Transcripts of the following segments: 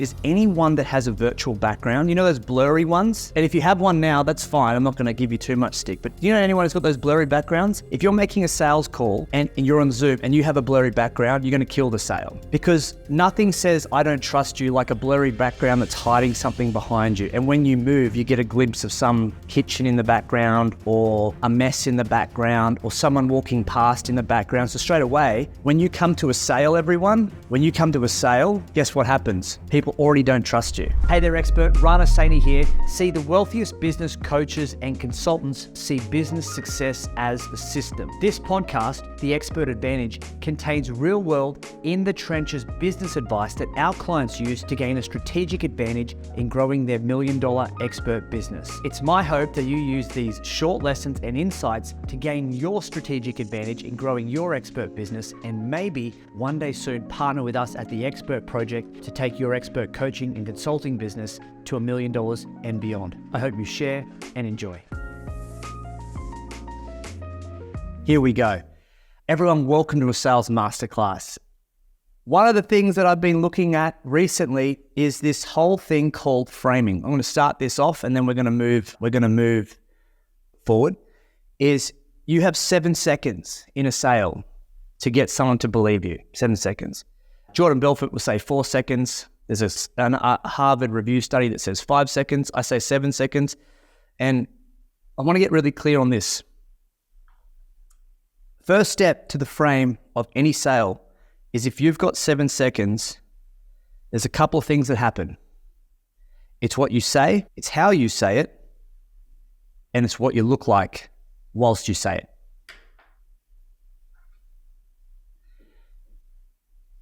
is anyone that has a virtual background. You know those blurry ones? And if you have one now, that's fine. I'm not going to give you too much stick. But you know anyone who's got those blurry backgrounds? If you're making a sales call and you're on Zoom and you have a blurry background, you're going to kill the sale. Because nothing says I don't trust you like a blurry background that's hiding something behind you. And when you move, you get a glimpse of some kitchen in the background or a mess in the background or someone walking past in the background. So straight away, when you come to a sale, everyone, when you come to a sale, guess what happens? People already don't trust you. Hey there, expert. Rana Saini here. See, the wealthiest business coaches and consultants see business success as the system. This podcast, The Expert Advantage, contains real-world, in-the-trenches business advice that our clients use to gain a strategic advantage in growing their million-dollar expert business. It's my hope that you use these short lessons and insights to gain your strategic advantage in growing your expert business, and maybe one day soon partner with us at the Expert Project to take your expert coaching and consulting business to $1 million and beyond. I hope you share and enjoy. Here we go. Everyone, welcome to a sales masterclass. One of the things that I've been looking at recently is this whole thing called framing. I'm going to start this off and then we're going to move forward. Is you have 7 seconds in a sale to get someone to believe you. 7 seconds. Jordan Belfort will say 4 seconds. There's a Harvard review study that says 5 seconds. I say 7 seconds. And I want to get really clear on this. First step to the frame of any sale is if you've got 7 seconds, there's a couple of things that happen. It's what you say, it's how you say it, and it's what you look like whilst you say it.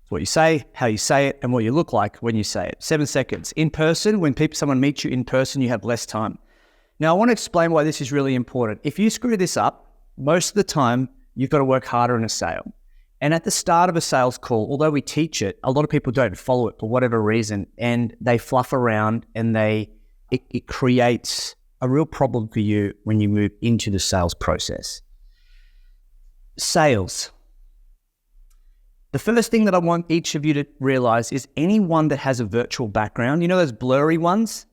What you say, how you say it, and what you look like when you say it. 7 seconds. In person, when someone meets you in person, you have less time. Now, I want to explain why this is really important. If you screw this up, most of the time, you've got to work harder in a sale. And at the start of a sales call, although we teach it, a lot of people don't follow it for whatever reason, and they fluff around and it creates a real problem for you when you move into the sales process. Sales. The first thing that I want each of you to realize is anyone that has a virtual background, you know those blurry ones?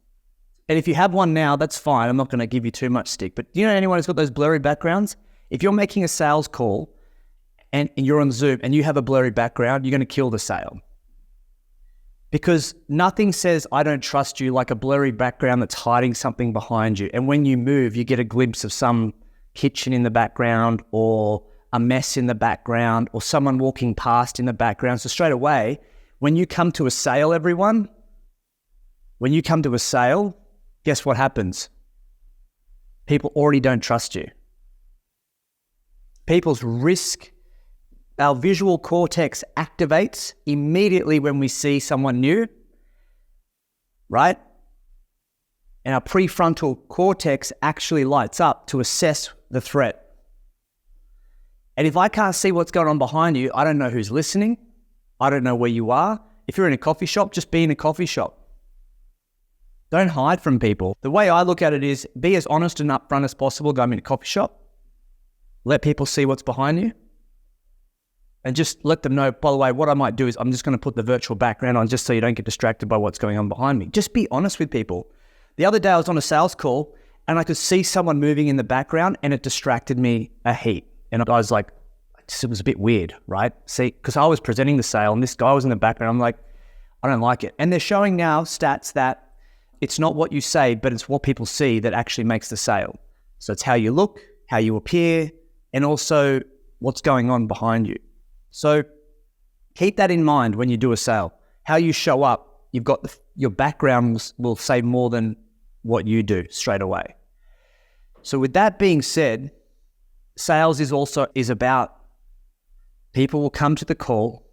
And if you have one now, that's fine. I'm not going to give you too much stick. But you know anyone who's got those blurry backgrounds? If you're making a sales call and you're on Zoom and you have a blurry background, you're going to kill the sale. Because nothing says I don't trust you like a blurry background that's hiding something behind you. And when you move, you get a glimpse of some kitchen in the background or a mess in the background or someone walking past in the background. So straight away, when you come to a sale, everyone, when you come to a sale, guess what happens? People already don't trust you. Our visual cortex activates immediately when we see someone new, right? And our prefrontal cortex actually lights up to assess the threat. And if I can't see what's going on behind you, I don't know who's listening. I don't know where you are. If you're in a coffee shop, just be in a coffee shop. Don't hide from people. The way I look at it is be as honest and upfront as possible. Go, I'm in a coffee shop. Let people see what's behind you. And just let them know, by the way, what I might do is I'm just going to put the virtual background on just so you don't get distracted by what's going on behind me. Just be honest with people. The other day I was on a sales call and I could see someone moving in the background and it distracted me a heap. And I was like, it was a bit weird, right? See, because I was presenting the sale and this guy was in the background. I'm like, I don't like it. And they're showing now stats that it's not what you say, but it's what people see that actually makes the sale. So it's how you look, how you appear, and also what's going on behind you. So keep that in mind when you do a sale. How you show up, you've got your background will say more than what you do straight away. So with that being said, sales is about people will come to the call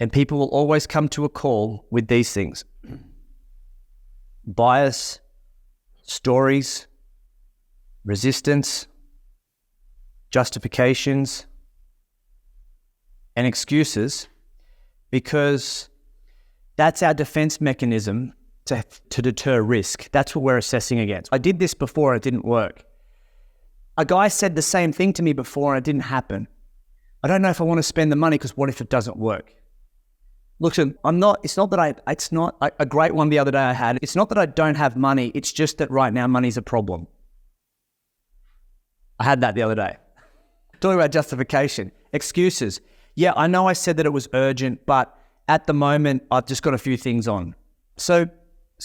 and people will always come to a call with these things. Bias, stories, resistance, justifications, and excuses, because that's our defense mechanism to deter risk. That's what we're assessing against. I did this before, it didn't work. A guy said the same thing to me before and it didn't happen. I don't know if I want to spend the money because what if it doesn't work? Listen, it's not a great one the other day I had. It's not that I don't have money. It's just that right now money's a problem. I had that the other day. Talking about justification, excuses. Yeah, I know I said that it was urgent, but at the moment I've just got a few things on. So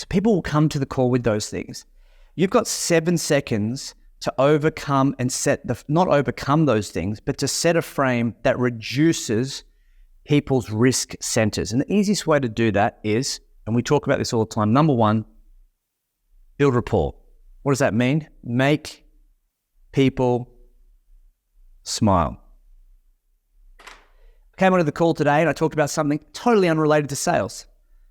people will come to the call with those things. You've got 7 seconds to overcome and not overcome those things, but to set a frame that reduces people's risk centers. And the easiest way to do that is, and we talk about this all the time, number one, build rapport. What does that mean? Make people smile. I came onto the call today and I talked about something totally unrelated to sales.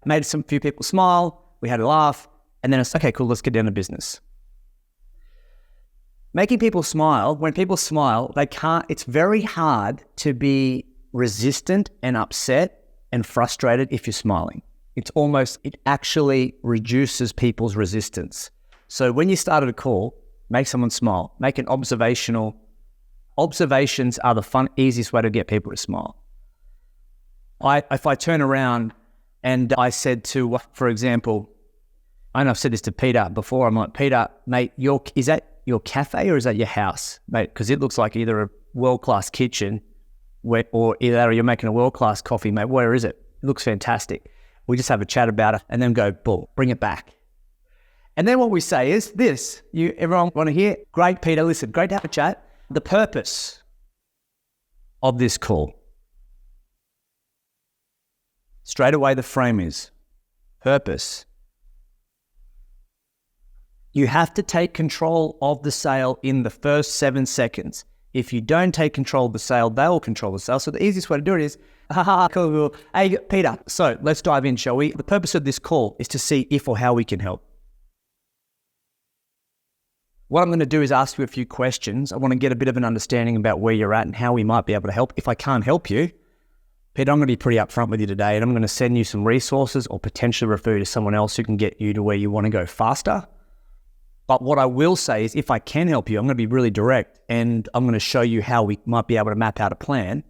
I made some few people smile, we had a laugh, and then it's okay, cool, let's get down to business. Making people smile, when people smile, it's very hard to be resistant and upset and frustrated if you're smiling. It actually reduces people's resistance. So when you started a call, make someone smile. Make an observations are the easiest way to get people to smile. If I turn around and I said to, for example, I know I've said this to Peter before, I'm like, Peter, mate, is that your cafe or is that your house? Mate, because it looks like either a world-class kitchen or either you're making a world-class coffee, mate. Where is it? It looks fantastic. We just have a chat about it and then go, boom, bring it back. And then what we say is this. Everyone want to hear? Great, Peter, listen, great to have a chat. The purpose of this call. Straight away, the frame is purpose. You have to take control of the sale in the first 7 seconds. If you don't take control of the sale, they will control the sale. So the easiest way to do it is, cool. Hey, Peter, so let's dive in, shall we? The purpose of this call is to see if or how we can help. What I'm going to do is ask you a few questions. I want to get a bit of an understanding about where you're at and how we might be able to help. If I can't help you, Peter, I'm going to be pretty upfront with you today, and I'm going to send you some resources or potentially refer you to someone else who can get you to where you want to go faster. But what I will say is if I can help you, I'm going to be really direct and I'm going to show you how we might be able to map out a plan.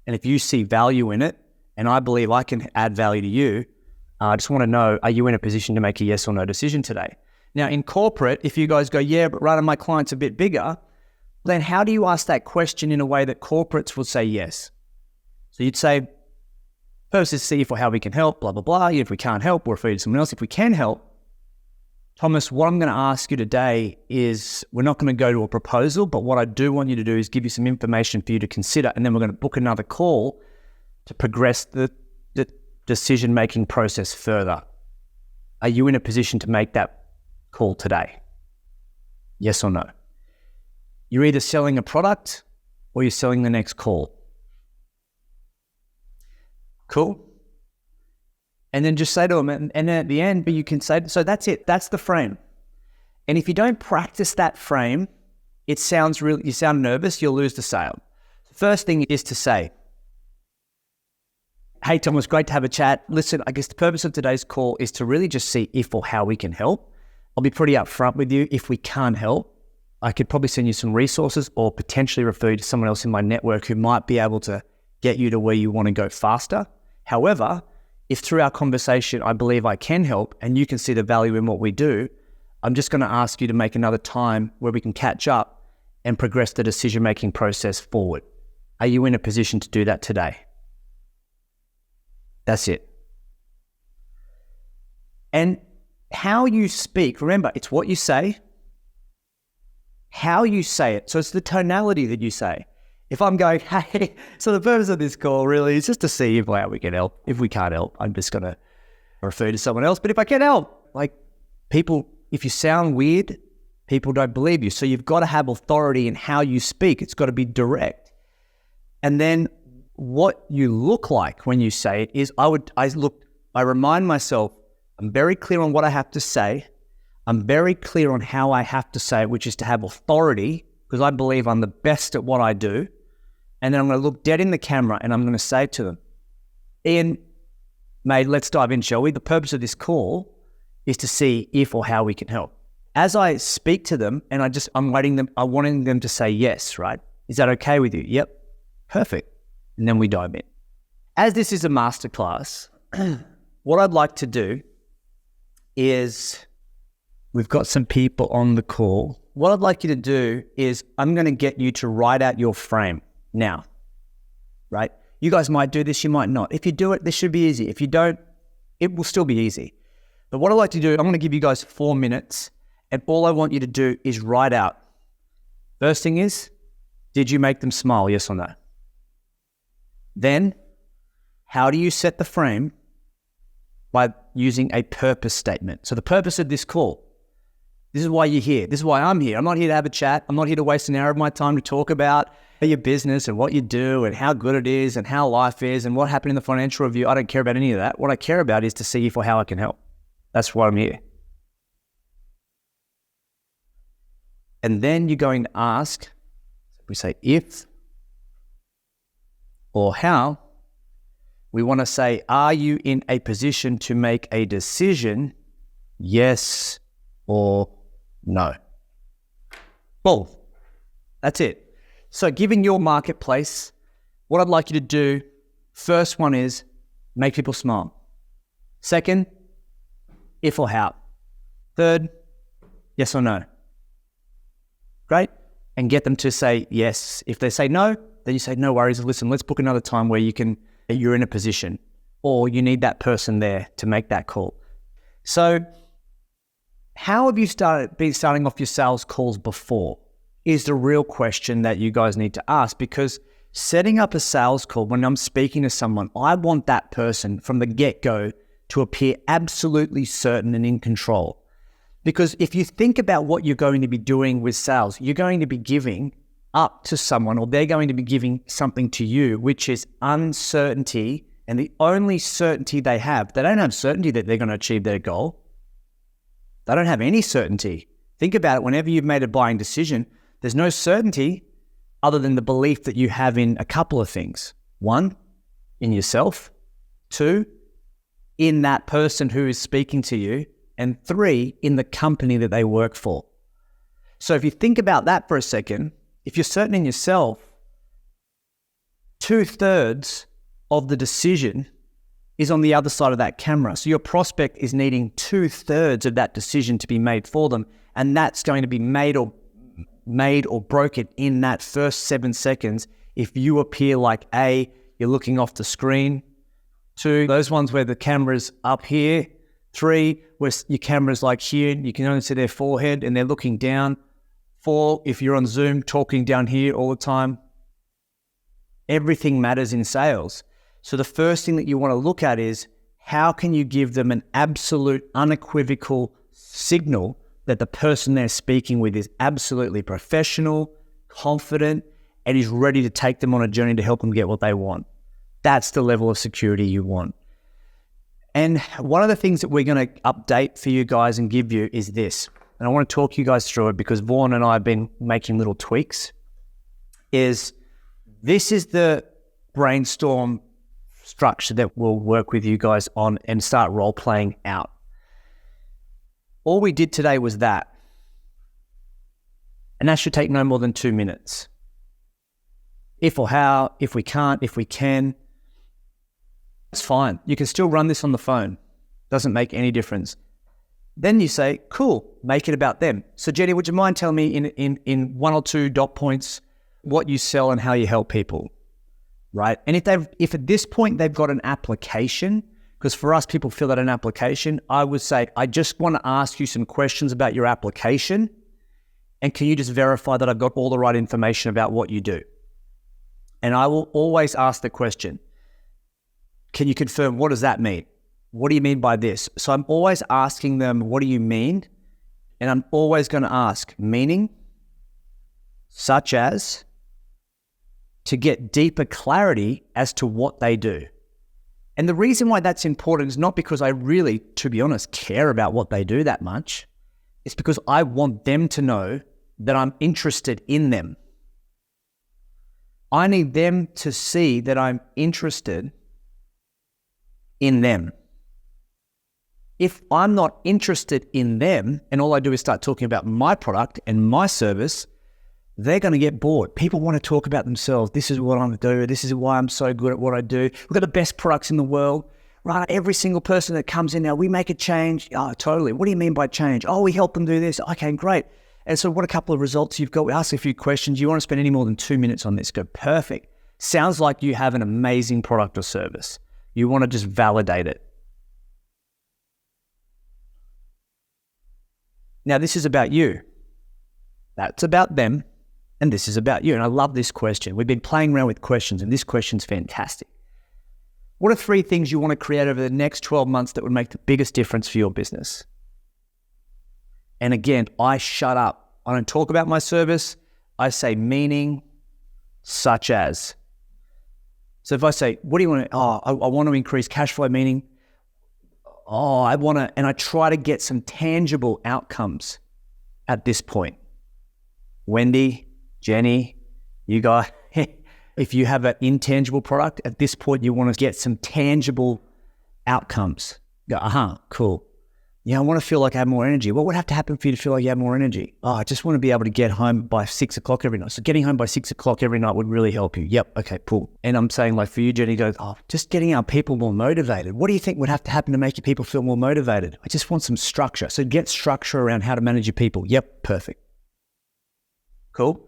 And if you see value in it, and I believe I can add value to you, I just want to know, are you in a position to make a yes or no decision today? Now in corporate, if you guys go, yeah, but rather my client's a bit bigger, then how do you ask that question in a way that corporates will say yes? So you'd say, first is see if or how we can help, blah, blah, blah. If we can't help, we'll refer you to someone else. If we can help, Thomas, what I'm going to ask you today is we're not going to go to a proposal, but what I do want you to do is give you some information for you to consider, and then we're going to book another call to progress the decision-making process further. Are you in a position to make that call today? Yes or no? You're either selling a product or you're selling the next call. Cool? And then just say to them, and at the end, but you can say, so that's it, that's the frame. And if you don't practice that frame, you sound nervous, you'll lose the sale. The first thing is to say, hey, Thomas, great to have a chat. Listen, I guess the purpose of today's call is to really just see if or how we can help. I'll be pretty upfront with you. If we can't help, I could probably send you some resources or potentially refer you to someone else in my network who might be able to get you to where you want to go faster. However, if through our conversation, I believe I can help and you can see the value in what we do, I'm just going to ask you to make another time where we can catch up and progress the decision-making process forward. Are you in a position to do that today? That's it. And how you speak, remember, it's what you say, how you say it. So it's the tonality that you say. If I'm going, hey, so the purpose of this call really is just to see if we can help. If we can't help, I'm just going to refer to someone else. But if I can help, people, if you sound weird, people don't believe you. So you've got to have authority in how you speak. It's got to be direct. And then what you look like when you say it is, I remind myself, I'm very clear on what I have to say. I'm very clear on how I have to say it, which is to have authority, because I believe I'm the best at what I do. And then I'm going to look dead in the camera and I'm going to say to them, Ian, mate, let's dive in, shall we? The purpose of this call is to see if or how we can help. As I speak to them and I'm wanting them to say yes, right? Is that okay with you? Yep. Perfect. And then we dive in. As this is a masterclass, what I'd like to do is, we've got some people on the call. What I'd like you to do is I'm going to get you to write out your frame now, right? You guys might do this, you might not. If you do it, this should be easy. If you don't, it will still be easy. But what I'd like to do, I'm going to give you guys 4 minutes, and all I want you to do is write out. First thing is, did you make them smile, yes or no? Then, how do you set the frame? By using a purpose statement. So the purpose of this call, this is why you're here. This is why I'm here. I'm not here to have a chat. I'm not here to waste an hour of my time to talk about your business and what you do and how good it is and how life is and what happened in the financial review. I don't care about any of that. What I care about is to see if or how I can help. That's why I'm here. And then you're going to ask, we say if or how. We want to say, are you in a position to make a decision, yes or no? Boom. That's it. So given your marketplace, what I'd like you to do, first one is make people smile. Second, if or how. Third, yes or no. Great. And get them to say yes. If they say no, then you say, no worries. Listen, let's book another time where you're in a position or you need that person there to make that call. So how have you been starting off your sales calls before is the real question that you guys need to ask, because setting up a sales call, when I'm speaking to someone, I want that person from the get-go to appear absolutely certain and in control. Because if you think about what you're going to be doing with sales, you're going to be giving up to someone, or they're going to be giving something to you, which is uncertainty. And the only certainty they don't have certainty that they're going to achieve their goal. They don't have any certainty. Think about it. Whenever you've made a buying decision, there's no certainty other than the belief that you have in a couple of things. 1, in yourself. 2, in that person who is speaking to you. And 3, in the company that they work for. So if you think about that for a second, if you're certain in yourself, 2/3 of the decision is on the other side of that camera. So your prospect is needing 2/3 of that decision to be made for them. And that's going to be made or broken in that first 7 seconds if you appear like A, you're looking off the screen. 2, those ones where the camera's up here. 3, where your camera's like here, you can only see their forehead and they're looking down. 4, if you're on Zoom talking down here all the time. Everything matters in sales. So the first thing that you want to look at is, how can you give them an absolute unequivocal signal that the person they're speaking with is absolutely professional, confident, and is ready to take them on a journey to help them get what they want. That's the level of security you want. And one of the things that we're going to update for you guys and give you is this. And I want to talk you guys through it because Vaughan and I have been making little tweaks. This is the brainstorm structure that we'll work with you guys on and start role-playing out. All we did today was that. And that should take no more than 2 minutes. If or how, if we can't, if we can, it's fine. You can still run this on the phone. Doesn't make any difference. Then you say, cool, make it about them. So Jenny, would you mind telling me in 1 or 2 dot points what you sell and how you help people, right? And if at this point they've got an application, because for us, people fill out an application, I would say, I just want to ask you some questions about your application. And can you just verify that I've got all the right information about what you do? And I will always ask the question, can you confirm, what does that mean? What do you mean by this? So I'm always asking them, what do you mean? And I'm always going to ask, meaning, such as, to get deeper clarity as to what they do. And the reason why that's important is not because I really, to be honest, care about what they do that much. It's because I want them to know that I'm interested in them. I need them to see that I'm interested in them. If I'm not interested in them and all I do is start talking about my product and my service, they're going to get bored. People want to talk about themselves. This is what I'm doing. This is why I'm so good at what I do. We've got the best products in the world. right? Every single person that comes in now, we make a change. Oh, totally. What do you mean by change? Oh, we help them do this. Okay, great. And so what a couple of results you've got. We ask a few questions. You want to spend any more than 2 minutes on this? Go, perfect. Sounds like you have an amazing product or service. You want to just validate it. Now, this is about you. That's about them. And this is about you. And I love this question. We've been playing around with questions, and this question's fantastic. What are 3 things you want to create over the next 12 months that would make the biggest difference for your business? And again, I shut up. I don't talk about my service. I say meaning, such as. So if I say, what do you want to, I want to increase cash flow, meaning, I want to, and I try to get some tangible outcomes at this point. Wendy, Jenny, you guys, if you have an intangible product, at this point, you want to get some tangible outcomes. Go, cool. Yeah, I want to feel like I have more energy. What would have to happen for you to feel like you have more energy? I just want to be able to get home by 6 o'clock every night. So getting home by 6 o'clock every night would really help you. Yep. Okay, cool. And I'm saying like for you, Jenny, goes, just getting our people more motivated. What do you think would have to happen to make your people feel more motivated? I just want some structure. So get structure around how to manage your people. Yep. Perfect. Cool.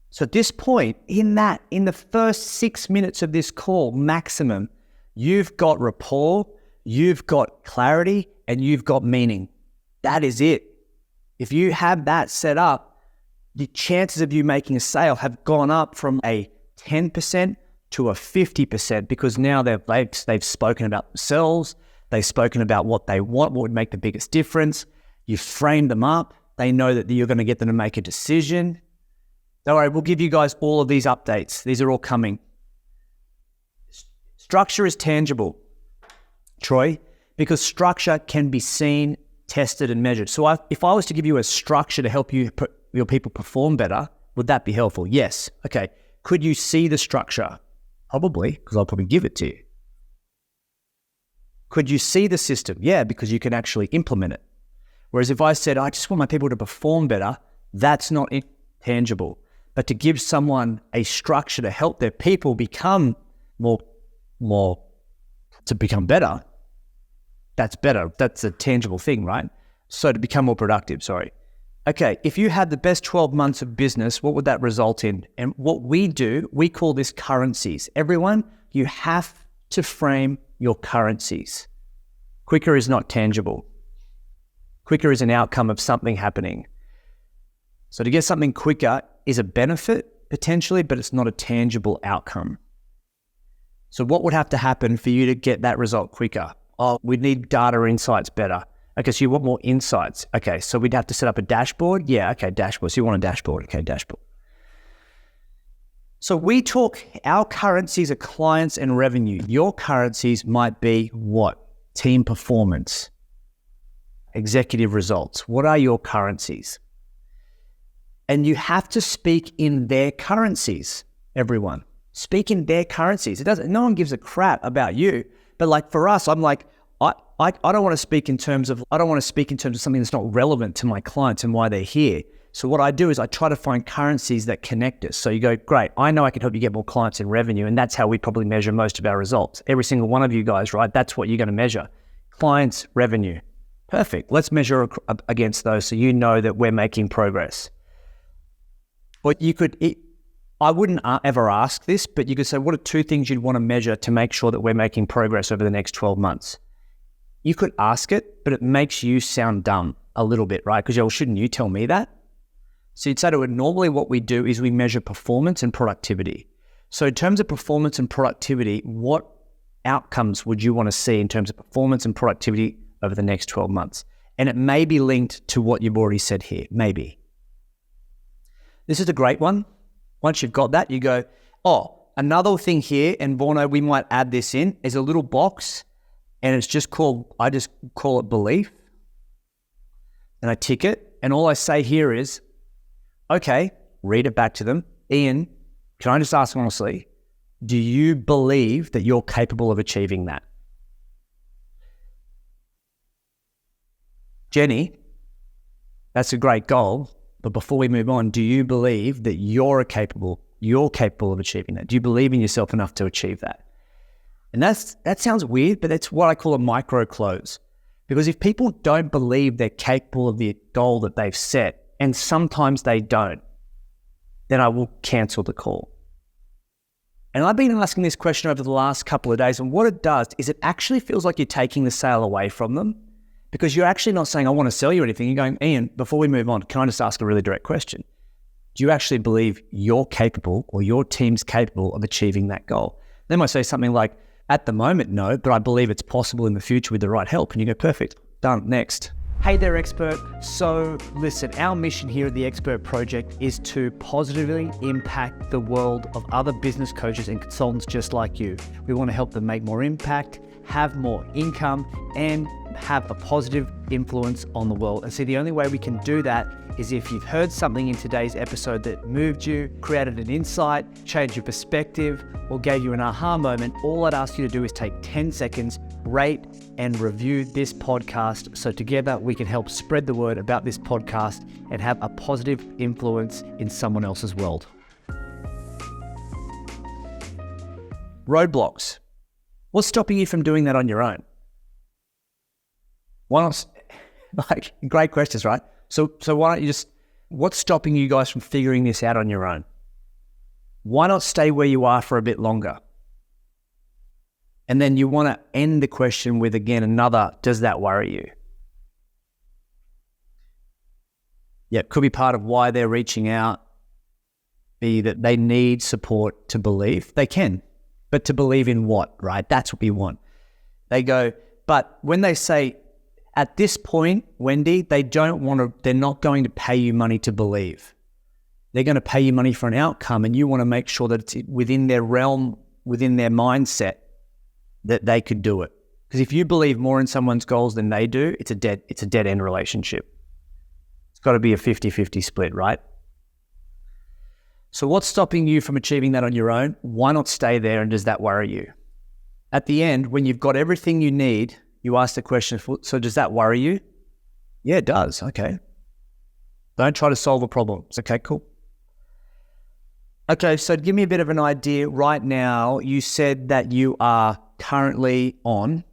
So at this point, in the first 6 minutes of this call, maximum, you've got rapport, you've got clarity, and you've got meaning. That is it. If you have that set up, the chances of you making a sale have gone up from a 10% to a 50% because now they've spoken about themselves, they've spoken about what they want, what would make the biggest difference. You've framed them up. They know that you're going to get them to make a decision. Don't worry, we'll give you guys all of these updates. These are all coming. Structure is tangible, Troy, because structure can be seen, tested, and measured. So if I was to give you a structure to help your people perform better, would that be helpful? Yes. Okay. Could you see the structure? Probably, because I'll probably give it to you. Could you see the system? Yeah, because you can actually implement it. Whereas if I said, I just want my people to perform better, that's not tangible. But to give someone a structure to help their people become to become better, that's better. That's a tangible thing, right? So to become more productive, Okay, if you had the best 12 months of business, what would that result in? And what we do, we call this currencies. Everyone, you have to frame your currencies. Quicker is not tangible. Quicker is an outcome of something happening. So to get something quicker is a benefit, potentially, but it's not a tangible outcome. So what would have to happen for you to get that result quicker? We'd need data insights better. Okay, so you want more insights. Okay, so we'd have to set up a dashboard. Yeah, okay, dashboard. So you want a dashboard. Okay, dashboard. So we talk, our currencies are clients and revenue. Your currencies might be what? Team performance, executive results. What are your currencies? And you have to speak in their currencies, everyone. Speak in their currencies. No one gives a crap about you. But like for us, I'm like, I don't want to speak in terms of something that's not relevant to my clients and why they're here. So what I do is I try to find currencies that connect us. So you go, great, I know I can help you get more clients and revenue. And that's how we probably measure most of our results. Every single one of you guys, right? That's what you're going to measure. Clients, revenue. Perfect. Let's measure against those so you know that we're making progress. But I wouldn't ever ask this, but you could say, what are 2 things you'd want to measure to make sure that we're making progress over the next 12 months? You could ask it, but it makes you sound dumb a little bit, right? Because, well, shouldn't you tell me that? So you'd say to it, normally what we do is we measure performance and productivity. So in terms of performance and productivity, what outcomes would you want to see in terms of performance and productivity over the next 12 months? And it may be linked to what you've already said here, maybe. This is a great one. Once you've got that, you go, another thing here, and Vorno, we might add this in, is a little box, and it's just I just call it belief, and I tick it, and all I say here is, okay, read it back to them. Ian, can I just ask honestly, do you believe that you're capable of achieving that? Jenny, that's a great goal. But before we move on, do you believe that you're capable of achieving that? Do you believe in yourself enough to achieve that? And that sounds weird, but that's what I call a micro close. Because if people don't believe they're capable of the goal that they've set, and sometimes they don't, then I will cancel the call. And I've been asking this question over the last couple of days, and what it does is it actually feels like you're taking the sale away from them, because you're actually not saying, I want to sell you anything. You're going, Ian, before we move on, can I just ask a really direct question? Do you actually believe you're capable or your team's capable of achieving that goal? They might say something like, at the moment, no, but I believe it's possible in the future with the right help. And you go, perfect, done, next. Hey there, expert. So listen, our mission here at the Expert Project is to positively impact the world of other business coaches and consultants just like you. We want to help them make more impact, have more income, and have a positive influence on the world. And see, the only way we can do that is if you've heard something in today's episode that moved you, created an insight, changed your perspective, or gave you an aha moment. All I'd ask you to do is take 10 seconds, rate and review this podcast, so together we can help spread the word about this podcast and have a positive influence in someone else's world. Roadblocks. What's stopping you from doing that on your own? Why not? Great questions, right? So why don't you what's stopping you guys from figuring this out on your own? Why not stay where you are for a bit longer? And then you want to end the question with, again, another, does that worry you? Yeah, it could be part of why they're reaching out, be that they need support to believe. They can, but to believe in what, right? That's what we want. They go, but when they say, at this point, Wendy, they're not going to pay you money to believe. They're going to pay you money for an outcome, and you want to make sure that it's within their realm, within their mindset, that they could do it. Because if you believe more in someone's goals than they do, it's a dead end relationship. It's got to be a 50-50 split, right? So what's stopping you from achieving that on your own? Why not stay there, and does that worry you? At the end, when you've got everything you need, you ask the question, so does that worry you? Yeah, it does. Okay. Don't try to solve a problem. It's okay, cool. Okay, so give me a bit of an idea. Right now, you said that you are currently on,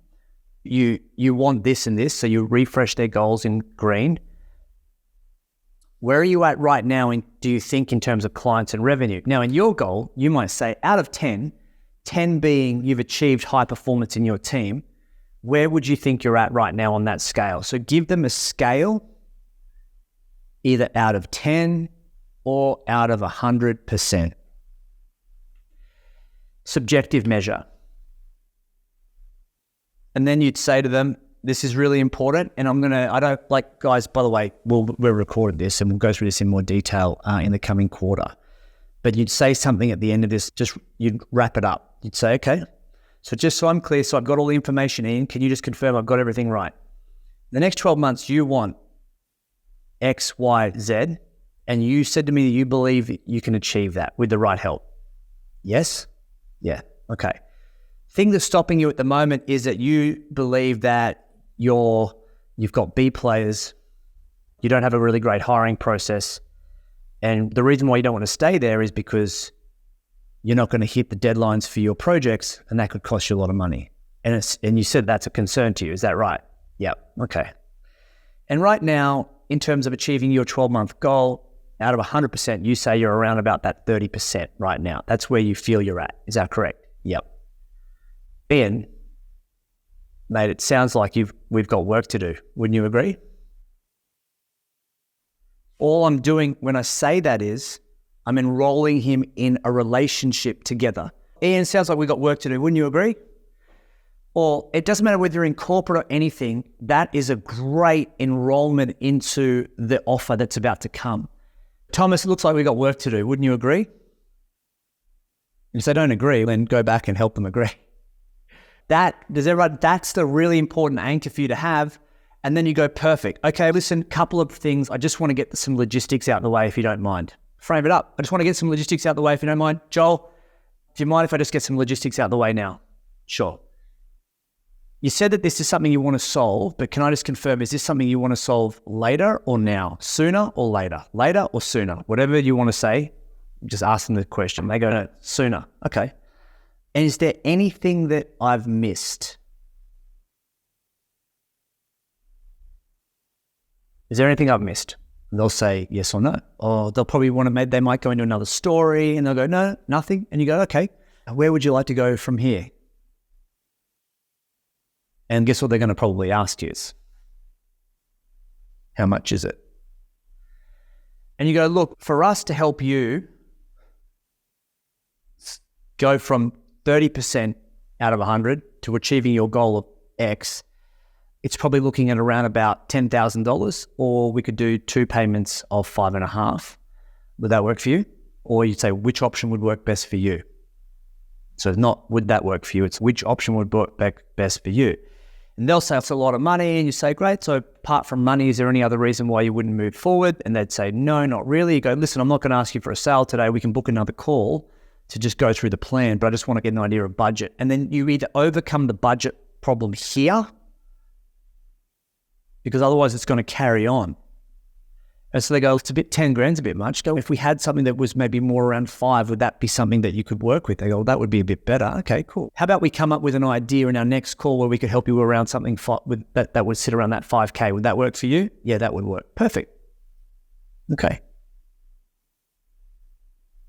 you want this and this, so you refresh their goals in green. Where are you at right now, do you think, in terms of clients and revenue? Now, in your goal, you might say out of 10, 10 being you've achieved high performance in your team, where would you think you're at right now on that scale? So give them a scale, either out of 10 or out of 100%. Subjective measure. And then you'd say to them, this is really important, and guys, by the way, we're recording this and we'll go through this in more detail in the coming quarter. But you'd say something at the end of this, you'd wrap it up. You'd say, okay, so just so I'm clear, so I've got all the information in, can you just confirm I've got everything right? The next 12 months, you want X, Y, Z, and you said to me that you believe that you can achieve that with the right help. Yes? Yeah, okay. Thing that's stopping you at the moment is that you believe that you've got B players, you don't have a really great hiring process, and the reason why you don't want to stay there is because you're not going to hit the deadlines for your projects, and that could cost you a lot of money. And you said that's a concern to you, is that right? Yep, okay. And right now, in terms of achieving your 12-month goal, out of 100%, you say you're around about that 30% right now. That's where you feel you're at. Is that correct? Yep. Ben, mate, it sounds like we've got work to do. Wouldn't you agree? All I'm doing when I say that is I'm enrolling him in a relationship together. Ian, sounds like we've got work to do. Wouldn't you agree? Or it doesn't matter whether you're in corporate or anything, that is a great enrollment into the offer that's about to come. Thomas, it looks like we've got work to do. Wouldn't you agree? And if they don't agree, then go back and help them agree. That's the really important anchor for you to have. And then you go, perfect. Okay, listen, couple of things. I just want to get some logistics out of the way if you don't mind. Frame it up. I just want to get some logistics out of the way if you don't mind. Joel, do you mind if I just get some logistics out of the way now? Sure. You said that this is something you want to solve, but can I just confirm, is this something you want to solve later or now? Sooner or later? Later or sooner? Whatever you want to say, just ask them the question. They go, no, sooner. Okay. And is there anything that I've missed? Is there anything I've missed? And they'll say yes or no. Or they'll probably they might go into another story and they'll go, no, nothing. And you go, okay, where would you like to go from here? And guess what they're going to probably ask you is, how much is it? And you go, look, for us to help you go from 30% out of 100 to achieving your goal of X, it's probably looking at around about $10,000, or we could do 2 payments of 5.5. Would that work for you? Or you'd say, which option would work best for you? So it's not, would that work for you? It's which option would work best for you? And they'll say, it's a lot of money. And you say, great. So apart from money, is there any other reason why you wouldn't move forward? And they'd say, no, not really. You go, listen, I'm not going to ask you for a sale today. We can book another call to just go through the plan, but I just want to get an idea of budget. And then you either overcome the budget problem here, because otherwise it's going to carry on. And so they go, it's a bit, 10 grand's a bit much. Go, if we had something that was maybe more around 5, would that be something that you could work with? They go, well, that would be a bit better. Okay, cool. How about we come up with an idea in our next call where we could help you around something that would sit around that 5K. Would that work for you? Yeah, that would work. Perfect. Okay.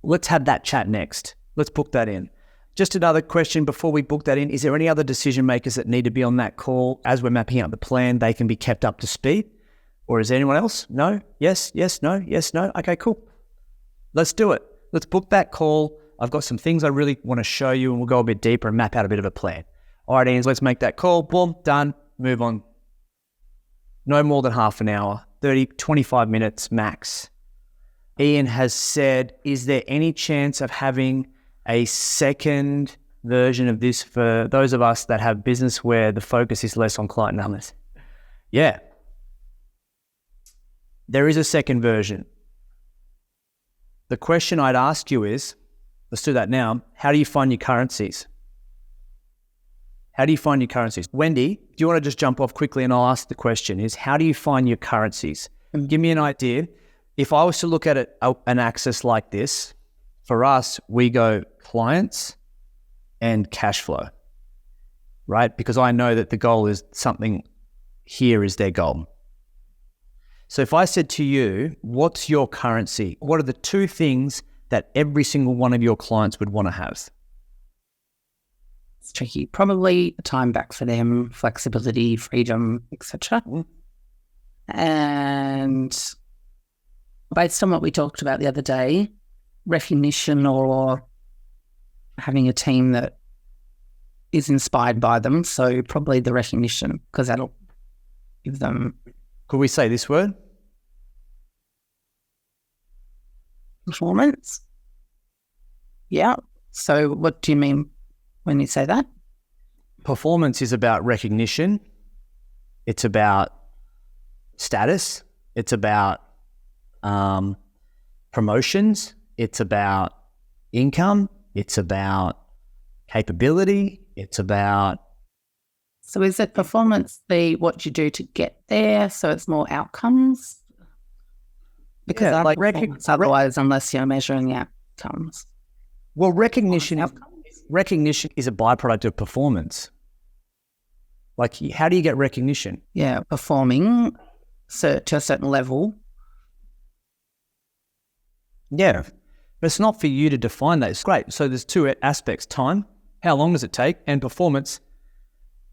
Let's have that chat next. Let's book that in. Just another question before we book that in. Is there any other decision makers that need to be on that call as we're mapping out the plan? They can be kept up to speed. Or is there anyone else? No? Yes? Yes? No? Yes? No? Okay, cool. Let's do it. Let's book that call. I've got some things I really want to show you, and we'll go a bit deeper and map out a bit of a plan. All right, Ian, let's make that call. Boom, done. Move on. No more than half an hour, 30, 25 minutes max. Ian has said, is there any chance of having a second version of this for those of us that have business where the focus is less on client numbers? Yeah. There is a second version. The question I'd ask you is, let's do that now. How do you find your currencies? How do you find your currencies? Wendy, do you want to just jump off quickly and I'll ask the question is, how do you find your currencies? And give me an idea. If I was to look at it, an axis like this, for us, we go clients and cash flow, right? Because I know that the goal is something here is their goal. So if I said to you, what's your currency? What are the 2 things that every single one of your clients would want to have? It's tricky. Probably time back for them, flexibility, freedom, etc. And based on what we talked about the other day, recognition or having a team that is inspired by them. So probably the recognition, because that'll give them... Could we say this word? Performance. Yeah. So what do you mean when you say that? Performance is about recognition. It's about status. It's about promotions. It's about income. It's about capability. It's about... So is it performance what you do to get there? So it's more outcomes? Because I like otherwise, unless you're measuring the outcomes. Well, recognition is a byproduct of performance. Like, how do you get recognition? Yeah, performing to a certain level. Yeah, but it's not for you to define that. It's great. So there's 2 aspects: time, how long does it take, and performance.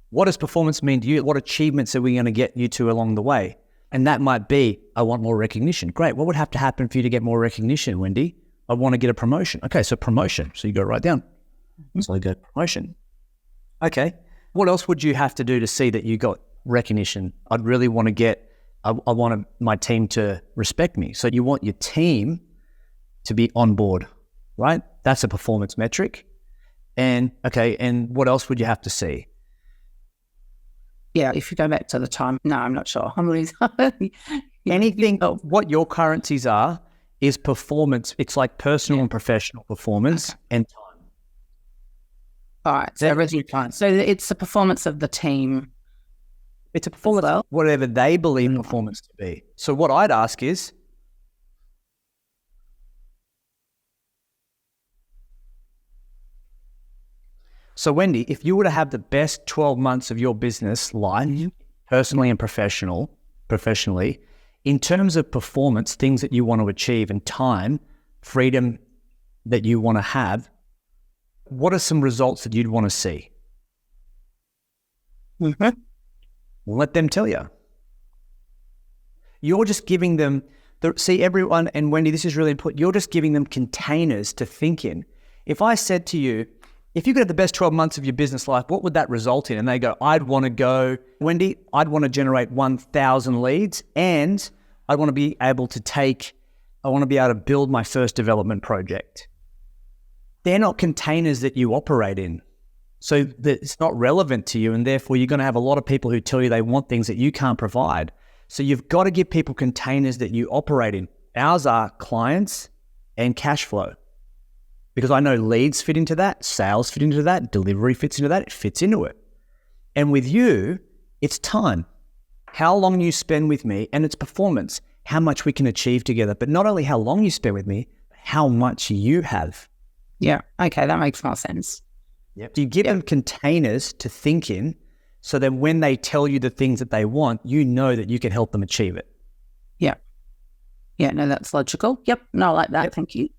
What does performance mean to you? What achievements are we going to get you to along the way? And that might be, I want more recognition. Great. What would have to happen for you to get more recognition, Wendy? I want to get a promotion. Okay, so promotion. So you go right down. So you go promotion. Okay. What else would you have to do to see that you got recognition? I'd really want to get, I want my team to respect me. So you want your team to be on board, right? That's a performance metric. And okay, and what else would you have to see? Yeah, if you go back to the time, no, I'm not sure. Anything, what your currencies are is performance. It's like personal and professional performance and time. All right, so everything time. So it's the performance of the team. It's a performance, whatever they believe performance to be. So what I'd ask is, So Wendy, if you were to have the best 12 months of your business life, personally and professionally, in terms of performance, things that you want to achieve, and time, freedom that you want to have, what are some results that you'd want to see? Let them tell you. You're just giving them, everyone, and Wendy, this is really important, you're just giving them containers to think in. If I said to you, if you could have the best 12 months of your business life, what would that result in? And they go, Wendy, I'd want to generate 1,000 leads, and I want to be able to build my first development project. They're not containers that you operate in. So it's not relevant to you, and therefore you're going to have a lot of people who tell you they want things that you can't provide. So you've got to give people containers that you operate in. Ours are clients and cash flow. Because I know leads fit into that, sales fit into that, delivery fits into that, it fits into it. And with you, it's time. How long you spend with me, and it's performance, how much we can achieve together. But not only how long you spend with me, but how much you have. Yeah, okay, that makes more sense. Yep. You give them containers to think in, so that when they tell you the things that they want, you know that you can help them achieve it. Yeah. Yeah, no, that's logical. Yep, no, I like that, Thank you.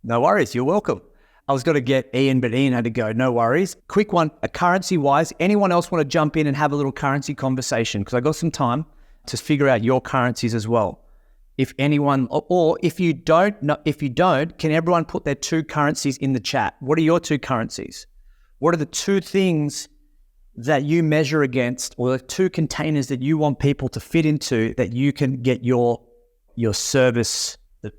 No worries, you're welcome. I was going to get Ian, but Ian had to go. No worries. Quick one, currency-wise, anyone else want to jump in and have a little currency conversation? Because I got some time to figure out your currencies as well. If anyone, or if you don't, can everyone put their 2 currencies in the chat? What are your 2 currencies? What are the 2 things that you measure against, or the 2 containers that you want people to fit into that you can get your service, that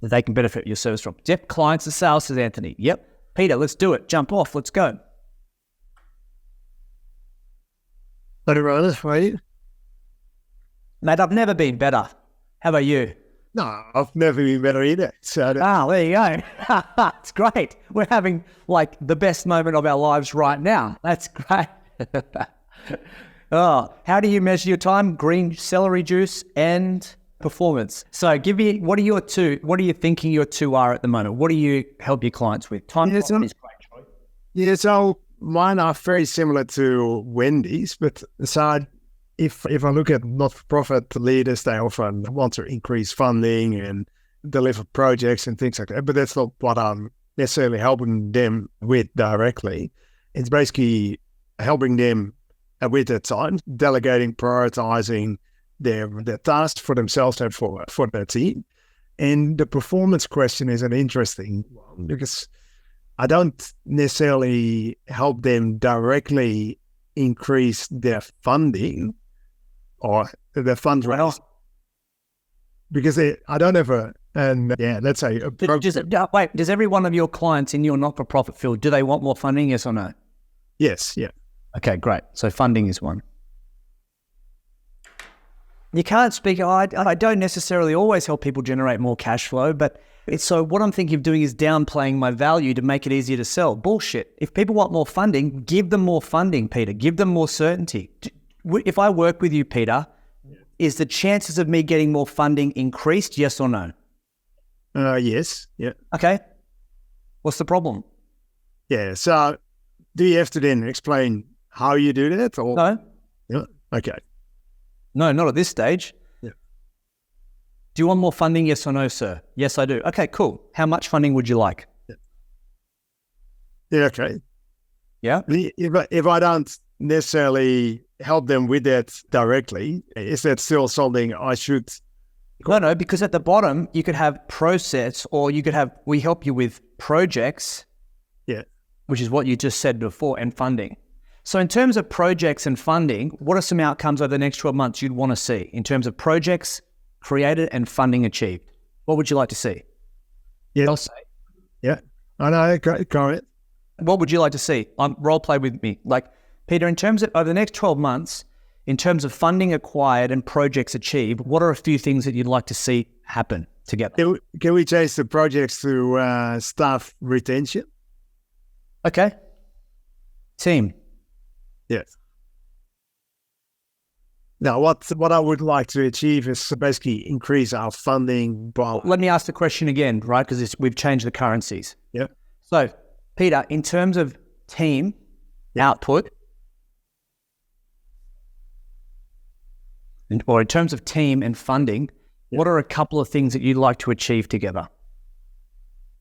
they can benefit your service from? Yep, clients and sales, says Anthony. Yep. Peter, let's do it. Jump off. Let's go. Right? Mate, I've never been better. How about you? No, I've never been better either. So there you go. It's great. We're having like the best moment of our lives right now. That's great. How do you measure your time? Green celery juice and performance. So give me, what are your 2? What are you thinking your 2 are at the moment? What do you help your clients with? Time is great choice. Yeah, so mine are very similar to Wendy's, but aside, if I look at not-for-profit leaders, they often want to increase funding and deliver projects and things like that, but that's not what I'm necessarily helping them with directly. It's basically helping them with their time, delegating, prioritizing their tasks for themselves and for their team. And the performance question is an interesting one, because I don't necessarily help them directly increase their funding or their fundraising, because I don't have let's say does every one of your clients in your not-for-profit field, do they want more funding, yes or no? Yes, yeah. Okay, great. So funding is one. You can't speak, I don't necessarily always help people generate more cash flow, but so what I'm thinking of doing is downplaying my value to make it easier to sell. Bullshit. If people want more funding, give them more funding, Peter. Give them more certainty. If I work with you, Peter, is the chances of me getting more funding increased, yes or no? Yes, yeah. Okay. What's the problem? Yeah, so do you have to then explain how you do that? Or? No. Yeah. Okay. No, not at this stage. Yeah. Do you want more funding, yes or no, sir? Yes, I do. Okay, cool. How much funding would you like? Yeah, okay. Yeah? If I don't necessarily help them with that directly, is that still something I should? No, because at the bottom you could have process, or you could have, we help you with projects, which is what you just said before, and funding. So in terms of projects and funding, what are some outcomes over the next 12 months you'd want to see in terms of projects created and funding achieved? What would you like to see? Yeah. I'll say. Yeah. I know. Correct. What would you like to see? Role play with me. Like, Peter, in terms of over the next 12 months, in terms of funding acquired and projects achieved, what are a few things that you'd like to see happen together? Can we change the projects to staff retention? Okay. Team. Yes. Now, what I would like to achieve is to basically increase our funding. Let me ask the question again, right? Because we've changed the currencies. Yeah. So, Peter, in terms of team output, or in terms of team and funding, what are a couple of things that you'd like to achieve together?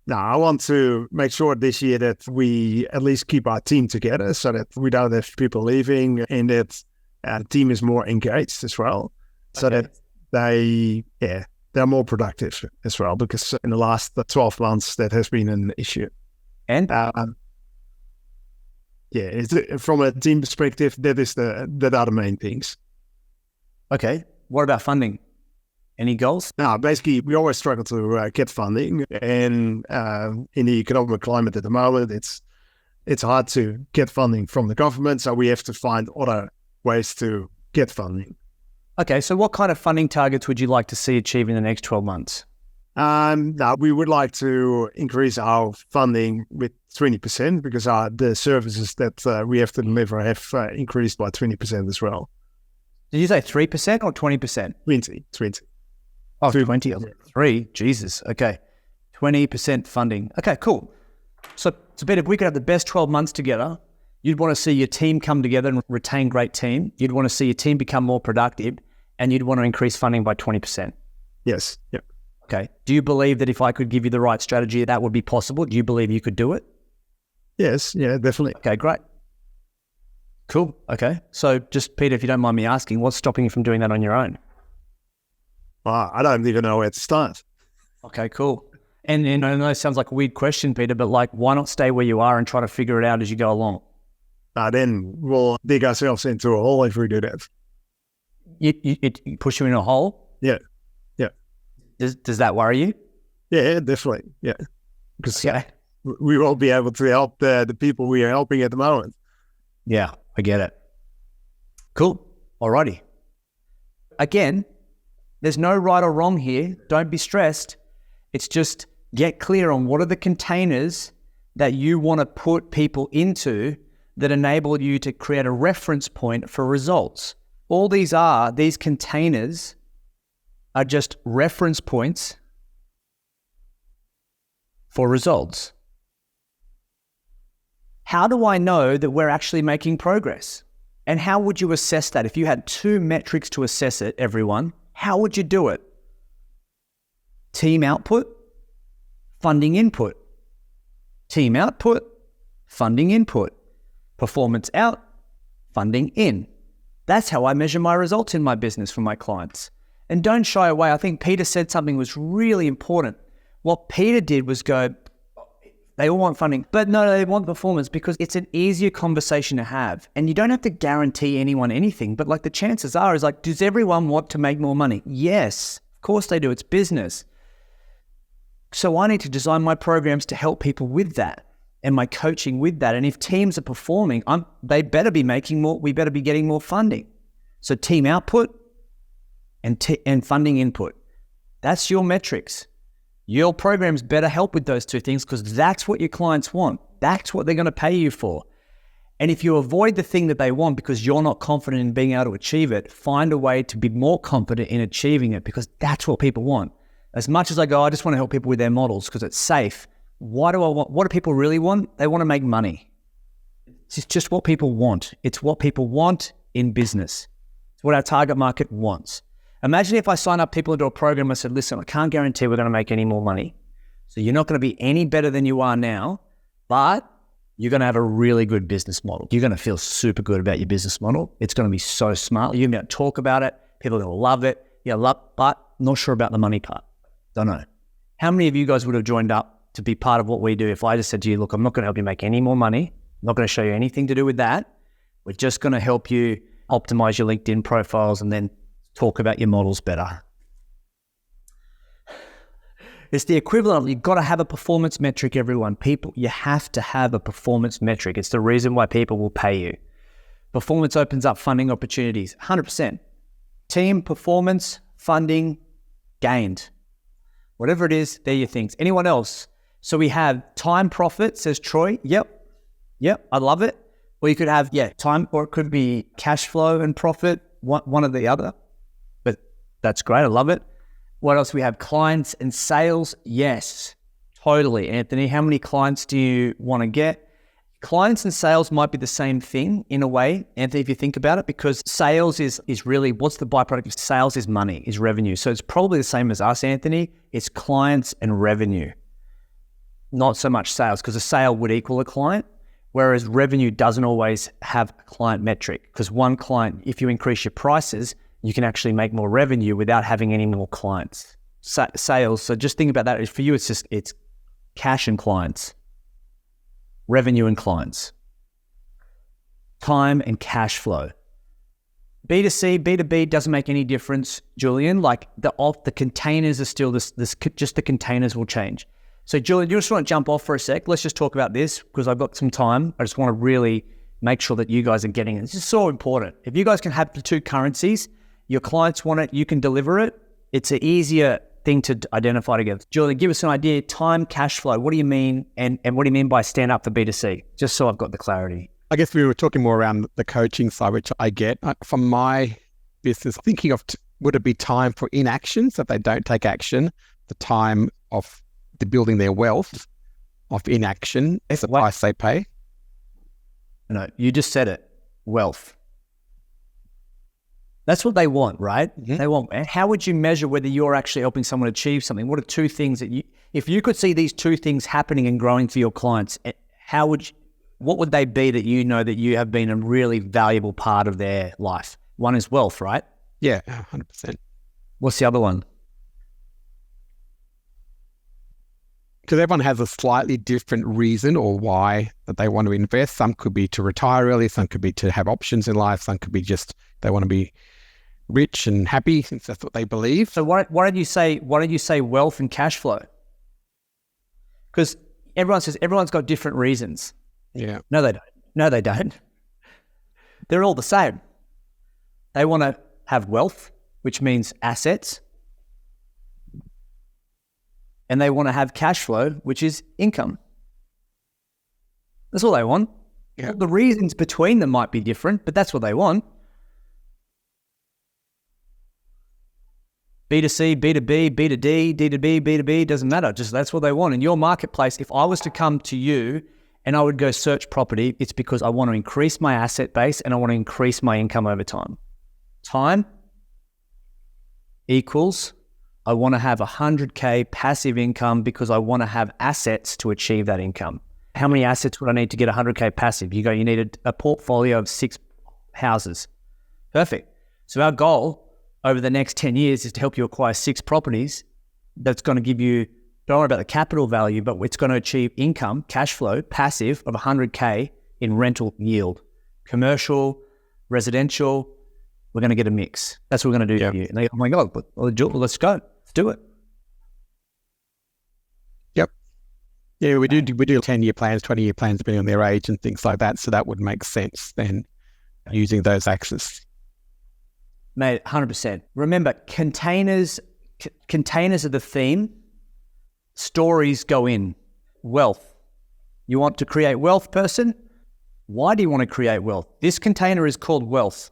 Now, I want to make sure this year that we at least keep our team together so that we don't have people leaving and that the team is more engaged as well, so that they're more productive as well, because in the last 12 months, that has been an issue. And? From a team perspective, that are the main things. Okay. What about funding? Any goals? No, basically, we always struggle to get funding, and in the economic climate at the moment, it's hard to get funding from the government, so we have to find other ways to get funding. Okay, so what kind of funding targets would you like to see achieved in the next 12 months? Now, we would like to increase our funding with 20% because the services that we have to deliver have increased by 20% as well. Did you say 3% or 20%? 20. Oh, 20. 3. Jesus. Okay. 20% funding. Okay, cool. So, Peter, if we could have the best 12 months together, you'd want to see your team come together and retain great team. You'd want to see your team become more productive, and you'd want to increase funding by 20%. Yes. Yep. Okay. Do you believe that if I could give you the right strategy, that would be possible? Do you believe you could do it? Yes. Yeah, definitely. Okay, great. Cool. Okay. So just, Peter, if you don't mind me asking, what's stopping you from doing that on your own? I don't even know where to start. Okay, cool. And I know it sounds like a weird question, Peter, but like, why not stay where you are and try to figure it out as you go along? Then we'll dig ourselves into a hole if we do that. It push you in a hole? Yeah. Does that worry you? Yeah, definitely. Yeah. Because we won't be able to help the people we are helping at the moment. Yeah, I get it. Cool. Alrighty. Again, there's no right or wrong here. Don't be stressed. It's just get clear on what are the containers that you want to put people into that enable you to create a reference point for results. All these containers are just reference points for results. How do I know that we're actually making progress? And how would you assess that? If you had 2 metrics to assess it, everyone, how would you do it? Team output, funding input. Team output, funding input. Performance out, funding in. That's how I measure my results in my business for my clients. And don't shy away. I think Peter said something was really important. What Peter did was go, they all want funding, but no, they want performance because it's an easier conversation to have. And you don't have to guarantee anyone anything, but like the chances are is like, does everyone want to make more money? Yes, of course they do. It's business. So I need to design my programs to help people with that and my coaching with that. And if teams are performing, they better be making more, we better be getting more funding. So team output and funding input, that's your metrics. Your programs better help with those 2 things because that's what your clients want. That's what they're going to pay you for. And if you avoid the thing that they want because you're not confident in being able to achieve it, find a way to be more confident in achieving it because that's what people want. As much as I go, I just want to help people with their models because it's safe. What do people really want? They want to make money. It's just what people want. It's what people want in business. It's what our target market wants. Imagine if I sign up people into a program and said, listen, I can't guarantee we're going to make any more money. So you're not going to be any better than you are now, but you're going to have a really good business model. You're going to feel super good about your business model. It's going to be so smart. You're going to be able to talk about it. People are going to love it. But not sure about the money part. Don't know. How many of you guys would have joined up to be part of what we do if I just said to you, look, I'm not going to help you make any more money. I'm not going to show you anything to do with that. We're just going to help you optimize your LinkedIn profiles and then talk about your models better. It's the equivalent of you've got to have a performance metric, everyone. People, you have to have a performance metric. It's the reason why people will pay you. Performance opens up funding opportunities, 100%. Team performance, funding, gained. Whatever it is, they're your things. Anyone else? So we have time profit, says Troy. Yep, I love it. Or you could have, time, or it could be cash flow and profit, one or the other. But that's great, I love it. What else? We have clients and sales. Yes, totally. Anthony, how many clients do you want to get? clients and sales might be the same thing in a way, Anthony, if you think about it, because sales is really, what's the byproduct of sales is money, is revenue. So it's probably the same as us, Anthony. It's clients and revenue, not so much sales, because a sale would equal a client, whereas revenue doesn't always have a client metric, because one client, if you increase your prices, you can actually make more revenue without having any more clients. Sales, so just think about that. For you, it's cash and clients, revenue and clients, time and cash flow. B2C, B2B doesn't make any difference, Julian. Like the containers are still this, just the containers will change. So Julian, you just want to jump off for a sec. Let's just talk about this because I've got some time. I just want to really make sure that you guys are getting it. This is so important. If you guys can have the two currencies, your clients want it, you can deliver it. It's an easier thing to identify together. Julian, give us an idea. Time, cash flow. What do you mean? And what do you mean by stand up for B2C? Just so I've got the clarity. I guess we were talking more around the coaching side, which I get from my business, thinking of would it be time for inaction, so if they don't take action, the time of the building their wealth of inaction is the price they pay? No, you just said it. Wealth. That's what they want, right? Mm-hmm. They want. And how would you measure whether you're actually helping someone achieve something? What are two things that if you could see these two things happening and growing for your clients, what would they be that you know that you have been a really valuable part of their life? One is wealth, right? Yeah, 100%. What's the other one? Because everyone has a slightly different reason or why that they want to invest. Some could be to retire early, some could be to have options in life, some could be just they want to be rich and happy since that's what they believe. So why did you say wealth and cash flow? Because everyone says everyone's got different reasons. Yeah. No, they don't. They're all the same. They want to have wealth, which means assets. And they want to have cash flow, which is income. That's all they want. Yeah. The reasons between them might be different, but that's what they want. B2C, B2B, B2D, D2B, B2B, doesn't matter. Just that's what they want. In your marketplace, if I was to come to you and I would go search property, it's because I want to increase my asset base and I want to increase my income over time. Time equals I want to have 100K passive income because I want to have assets to achieve that income. How many assets would I need to get 100K passive? You need a portfolio of 6 houses. Perfect. So our goal over the next 10 years is to help you acquire 6 properties that's going to give you, don't worry about the capital value, but it's going to achieve income, cash flow, passive of 100K in rental yield. Commercial, residential, we're going to get a mix. That's what we're going to do for you. And they go, oh my God, let's go. Let's do it. Yep. Yeah, we do 10-year plans, 20-year plans depending on their age and things like that. So that would make sense then using those axes. Mate, 100%. Remember, containers are the theme. Stories go in. Wealth. You want to create wealth, person? Why do you want to create wealth? This container is called wealth.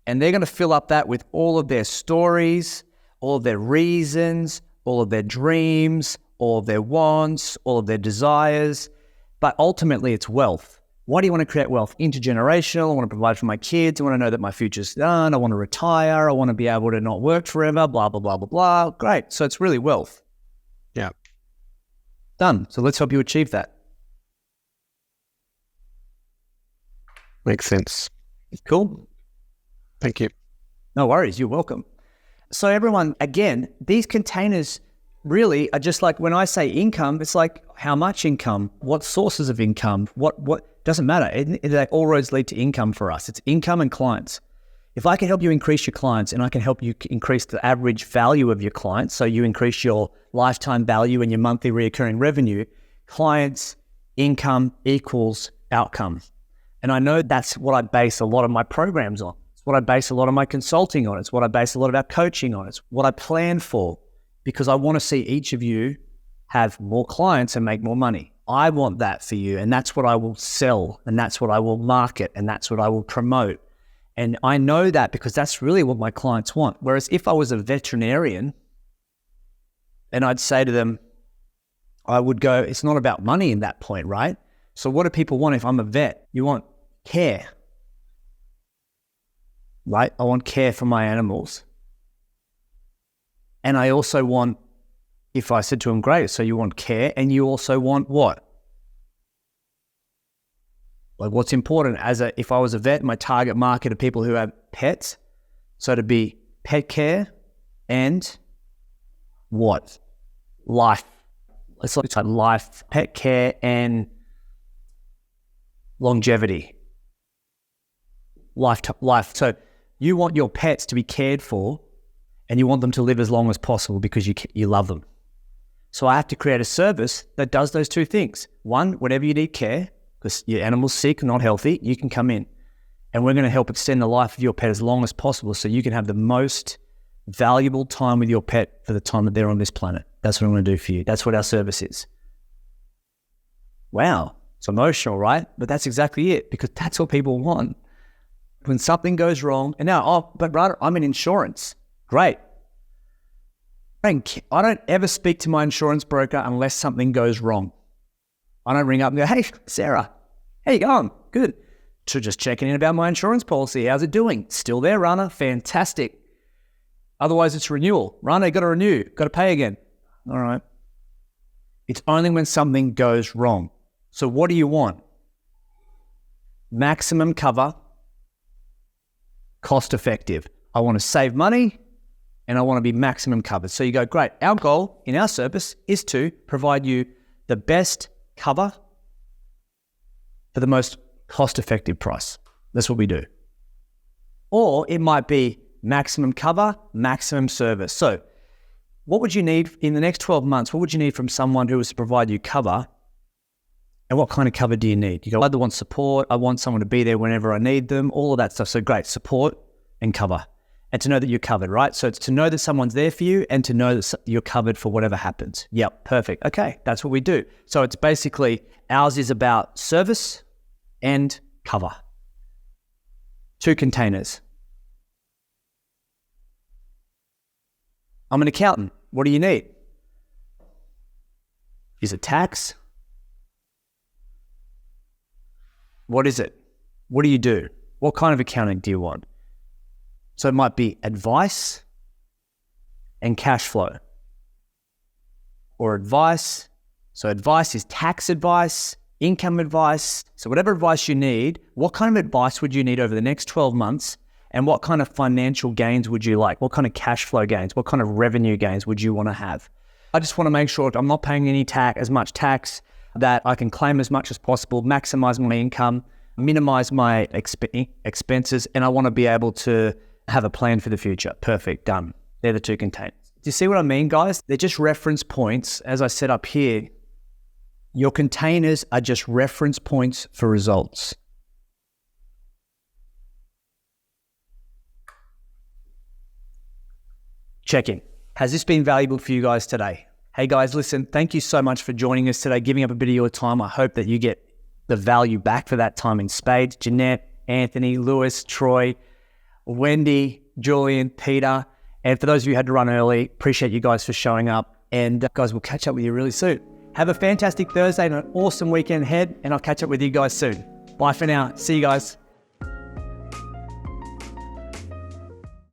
And they're going to fill up that with all of their stories, all of their reasons, all of their dreams, all of their wants, all of their desires. But ultimately, it's wealth. Why do you want to create wealth? Intergenerational. I want to provide for my kids. I want to know that my future's done. I want to retire. I want to be able to not work forever, blah, blah, blah, blah, blah. Great. So it's really wealth. Yeah. Done. So let's help you achieve that. Makes sense. Cool. Thank you. No worries. You're welcome. So everyone, again, these containers really are just like when I say income, it's like how much income, what sources of income, what doesn't matter. All roads lead to income for us. It's income and clients. If I can help you increase your clients and I can help you increase the average value of your clients, so you increase your lifetime value and your monthly recurring revenue, clients, income equals outcome. And I know that's what I base a lot of my programs on. It's what I base a lot of my consulting on. It's what I base a lot of our coaching on. It's what I plan for, because I want to see each of you have more clients and make more money. I want that for you, and that's what I will sell, and that's what I will market, and that's what I will promote. And I know that because that's really what my clients want. Whereas if I was a veterinarian and I'd say to them, I would go, it's not about money in that point, right? So what do people want if I'm a vet? You want care, right? I want care for my animals. And I also want, if I said to him, great, so you want care and you also want what? Like what's important if I was a vet, my target market are people who have pets. So to be pet care and what? Life. It's like life, pet care and longevity. Life. So you want your pets to be cared for and you want them to live as long as possible because you love them. So I have to create a service that does those two things. One, whenever you need care, because your animal's sick, not healthy, you can come in and we're going to help extend the life of your pet as long as possible so you can have the most valuable time with your pet for the time that they're on this planet. That's what I'm going to do for you. That's what our service is. Wow, it's emotional, right? But that's exactly it, because that's what people want. When something goes wrong, and now, but rather, I'm in insurance. Great. I don't ever speak to my insurance broker unless something goes wrong. I don't ring up and go, hey, Sarah, how you going? Good. So just checking in about my insurance policy. How's it doing? Still there, Rana? Fantastic. Otherwise, it's renewal. Rana, got to renew. Got to pay again. All right. It's only when something goes wrong. So what do you want? Maximum cover, cost effective. I want to save money and I want to be maximum covered. So you go, great. Our goal in our service is to provide you the best cover for the most cost-effective price. That's what we do. Or it might be maximum cover, maximum service. So what would you need in the next 12 months? What would you need from someone who was to provide you cover? And what kind of cover do you need? You go, I either want support, I want someone to be there whenever I need them, all of that stuff. So great, support and cover. And to know that you're covered, right? So it's to know that someone's there for you and to know that you're covered for whatever happens. Yep, perfect. Okay, that's what we do. So it's basically, ours is about service and cover. 2 containers. I'm an accountant. What do you need? Is it tax? What is it? What do you do? What kind of accounting do you want? So it might be advice and cash flow. Or advice. So advice is tax advice, income advice. So whatever advice you need, what kind of advice would you need over the next 12 months? And what kind of financial gains would you like? What kind of cash flow gains? What kind of revenue gains would you want to have? I just want to make sure I'm not paying any as much tax, that I can claim as much as possible, maximize my income, minimize my expenses, and I want to be able to have a plan for the future. Perfect, done. They're the 2 containers. Do you see what I mean, guys? They're just reference points. As I said up here, your containers are just reference points for results. Check in. Has this been valuable for you guys today? Hey guys, listen, thank you so much for joining us today, giving up a bit of your time. I hope that you get the value back for that time in spades. Jeanette, Anthony, Lewis, Troy, Wendy, Julian, Peter. And for those of you who had to run early, appreciate you guys for showing up. And guys, we'll catch up with you really soon. Have a fantastic Thursday and an awesome weekend ahead. And I'll catch up with you guys soon. Bye for now. See you guys.